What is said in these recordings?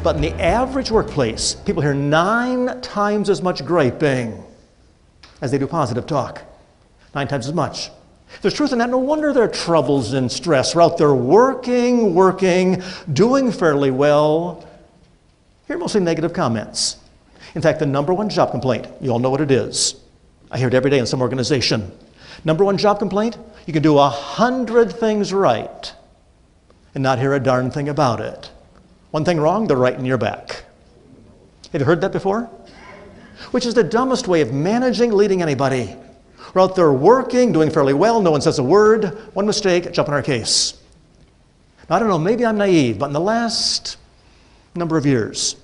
But in the average workplace, people hear 9 times as much griping as they do positive talk. 9 times as much. If there's truth in that, no wonder there are troubles and stress. We're out there working, doing fairly well. Hear mostly negative comments. In fact, the number one job complaint, you all know what it is. I hear it every day in some organization. Number one job complaint, you can do 100 things right and not hear a darn thing about it. One thing wrong, they're right in your back. Have you heard that before? Which is the dumbest way of managing, leading anybody. We're out there working, doing fairly well, no one says a word, one mistake, jump in our case. Now, I don't know, maybe I'm naive, but in the last number of years,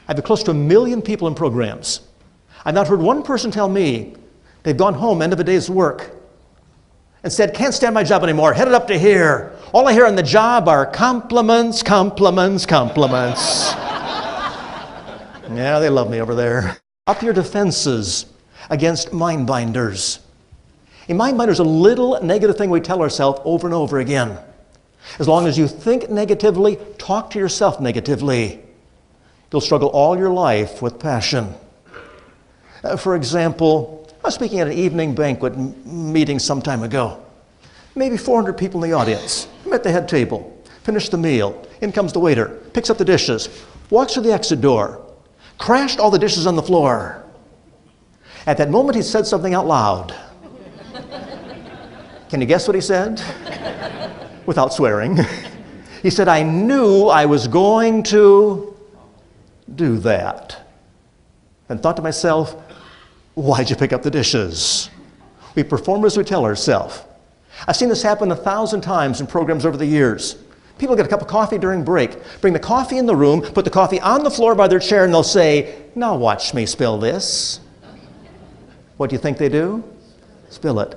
I've had close to 1 million people in programs. I've not heard one person tell me they've gone home, end of a day's work, and said, can't stand my job anymore, headed up to here. All I hear on the job are compliments, compliments, compliments. Yeah, they love me over there. Up your defenses against mind binders. A mind binder is a little negative thing we tell ourselves over and over again. As long as you think negatively, talk to yourself negatively, you'll struggle all your life with passion. For example, I was speaking at an evening banquet meeting some time ago. Maybe 400 people in the audience. I'm at the head table, finished the meal. In comes the waiter, picks up the dishes, walks through the exit door, crashed all the dishes on the floor. At that moment, he said something out loud. Can you guess what he said? Without swearing. He said, I knew I was going to do that. And thought to myself, why'd you pick up the dishes? We perform as we tell ourselves. I've seen this happen 1,000 times in programs over the years. People get a cup of coffee during break, bring the coffee in the room, put the coffee on the floor by their chair, and they'll say, now watch me spill this. What do you think they do? Spill it.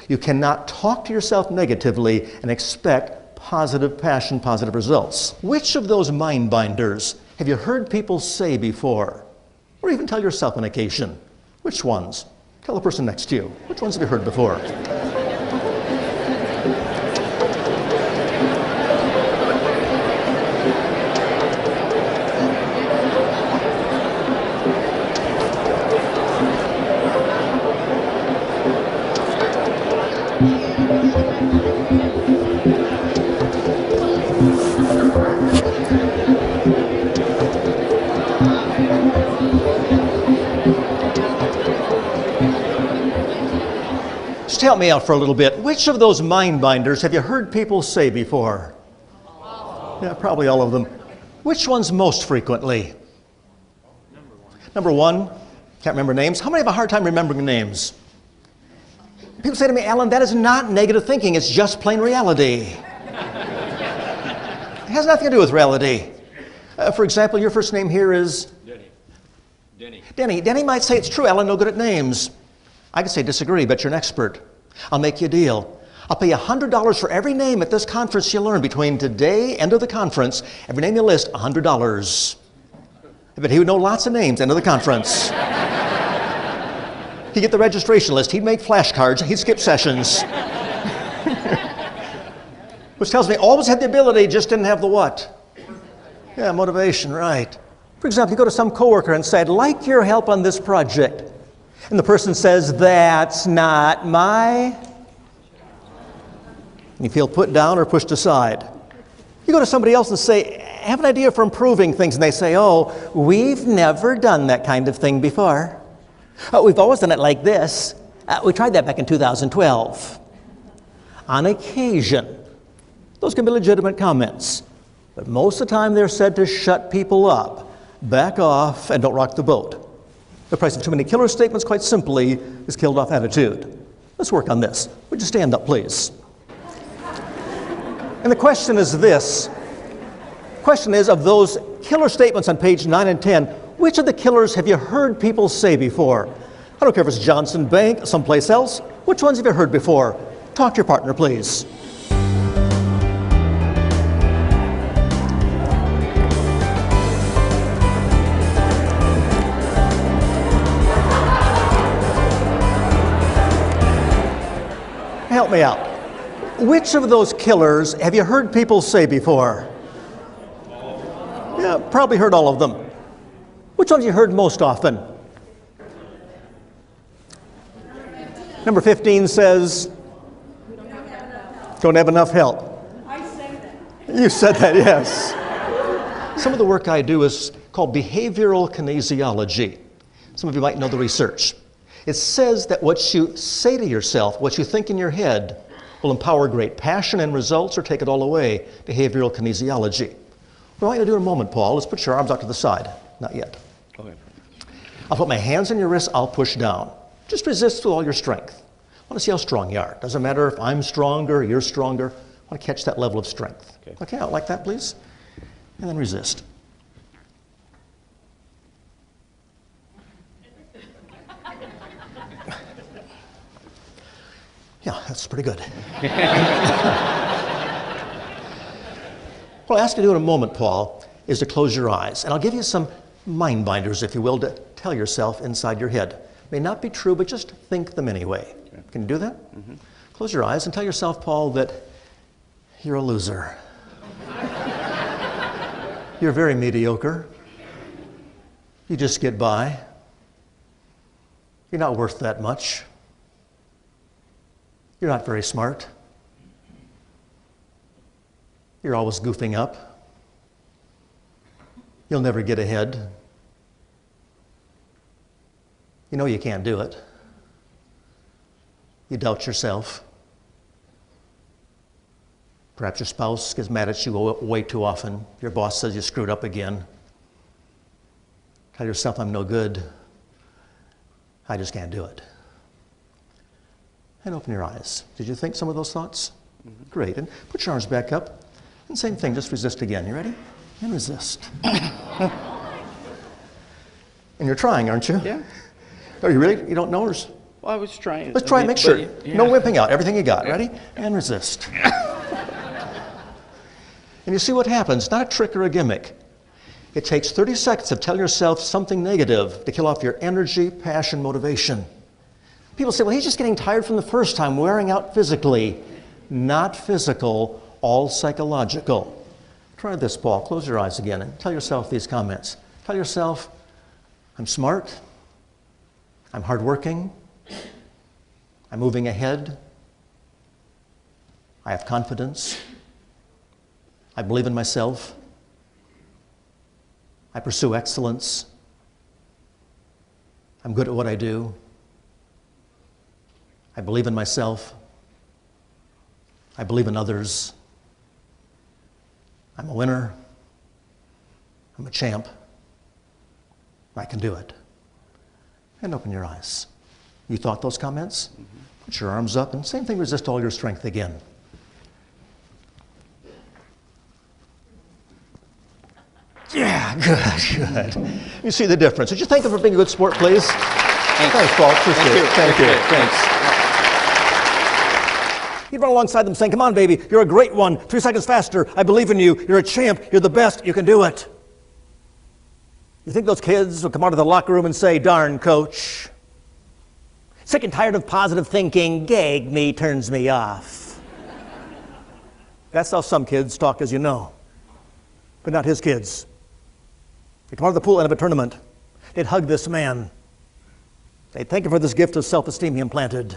You cannot talk to yourself negatively and expect positive passion, positive results. Which of those mind binders have you heard people say before? Or even tell yourself on occasion? Which ones? Tell the person next to you. Which ones have you heard before? Just help me out for a little bit. Which of those mind binders have you heard people say before? Yeah, probably all of them. Which ones most frequently? Number one. Can't remember names. How many have a hard time remembering names? People say to me, Alan, that is not negative thinking. It's just plain reality. It has nothing to do with reality. For example, your first name here is? Denny. Denny might say it's true, Alan, no good at names. I could say disagree, but you're an expert. I'll make you a deal. I'll pay you $100 for every name at this conference you learn between today, end of the conference. Every name you list, $100. But he would know lots of names, end of the conference. He'd get the registration list. He'd make flashcards. He'd skip sessions. Which tells me always had the ability, just didn't have the what? Yeah, motivation, right. For example, you go to some coworker and say, I'd like your help on this project. And the person says, that's not my... And you feel put down or pushed aside. You go to somebody else and say, I have an idea for improving things. And they say, oh, we've never done that kind of thing before. We've always done it like this. We tried that back in 2012. On occasion, those can be legitimate comments. But most of the time they're said to shut people up, back off, and don't rock the boat. The price of too many killer statements, quite simply, is killed off attitude. Let's work on this. Would you stand up, please? And the question is this. The question is, of those killer statements on page 9 and 10, which of the killers have you heard people say before? I don't care if it's Johnson Bank, someplace else. Which ones have you heard before? Talk to your partner, please. Help me out. Which of those killers have you heard people say before? Yeah, probably heard all of them. Which ones you heard most often? Number 15 says, don't have enough help. I say that. You said that, yes. Some of the work I do is called behavioral kinesiology. Some of you might know the research. It says that what you say to yourself, what you think in your head, will empower great passion and results or take it all away. Behavioral kinesiology. What I want you to do in a moment, Paul, is put your arms out to the side. Not yet. Okay. I'll put my hands on your wrists, I'll push down. Just resist with all your strength. I want to see how strong you are. Doesn't matter if I'm stronger or you're stronger. I want to catch that level of strength. Okay, out like that, please. And then resist. Yeah, that's pretty good. What I ask you to do in a moment, Paul, is to close your eyes. And I'll give you some mind binders, if you will, to tell yourself inside your head. May not be true, but just think them anyway. Okay. Can you do that? Mm-hmm. Close your eyes and tell yourself, Paul, that you're a loser. You're very mediocre. You just get by. You're not worth that much. You're not very smart. You're always goofing up. You'll never get ahead. You know you can't do it. You doubt yourself. Perhaps your spouse gets mad at you way too often. Your boss says you screwed up again. Tell yourself, I'm no good. I just can't do it. And open your eyes. Did you think some of those thoughts? Mm-hmm. Great. And put your arms back up. And same thing, just resist again. You ready? And resist. And you're trying, aren't you? Yeah. Are you really? You don't know? Well, I was trying. Let's try and make sure. Yeah. No wimping out. Everything you got. Ready? And resist. And you see what happens. Not a trick or a gimmick. It takes 30 seconds of telling yourself something negative to kill off your energy, passion, motivation. People say, well, he's just getting tired from the first time, wearing out physically. Not physical, all psychological. Try this, Paul. Close your eyes again and tell yourself these comments. Tell yourself, I'm smart. I'm hardworking. I'm moving ahead. I have confidence. I believe in myself. I pursue excellence. I'm good at what I do. I believe in myself. I believe in others. I'm a winner. I'm a champ. I can do it. And open your eyes. You thought those comments? Mm-hmm. Put your arms up and same thing, resist all your strength again. Yeah, good. You see the difference. Did you thank him for being a good sport, please? Thanks Paul. Appreciate it. Thank you. Thanks. You'd run alongside them saying, come on, baby, you're a great one. 3 seconds faster. I believe in you. You're a champ. You're the best. You can do it. You think those kids will come out of the locker room and say, darn, coach. Sick and tired of positive thinking. Gag me, turns me off. That's how some kids talk, as you know. But not his kids. They come out of the pool end of a tournament. They'd hug this man. They'd thank him for this gift of self-esteem he implanted.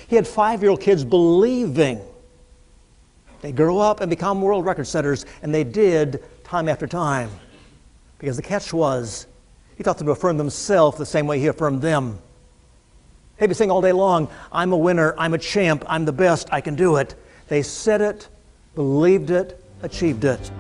He had 5-year-old kids believing they'd grow up and become world record setters, and they did time after time. Because the catch was, he taught them to affirm themselves the same way he affirmed them. They'd be saying all day long, I'm a winner, I'm a champ, I'm the best, I can do it. They said it, believed it, achieved it.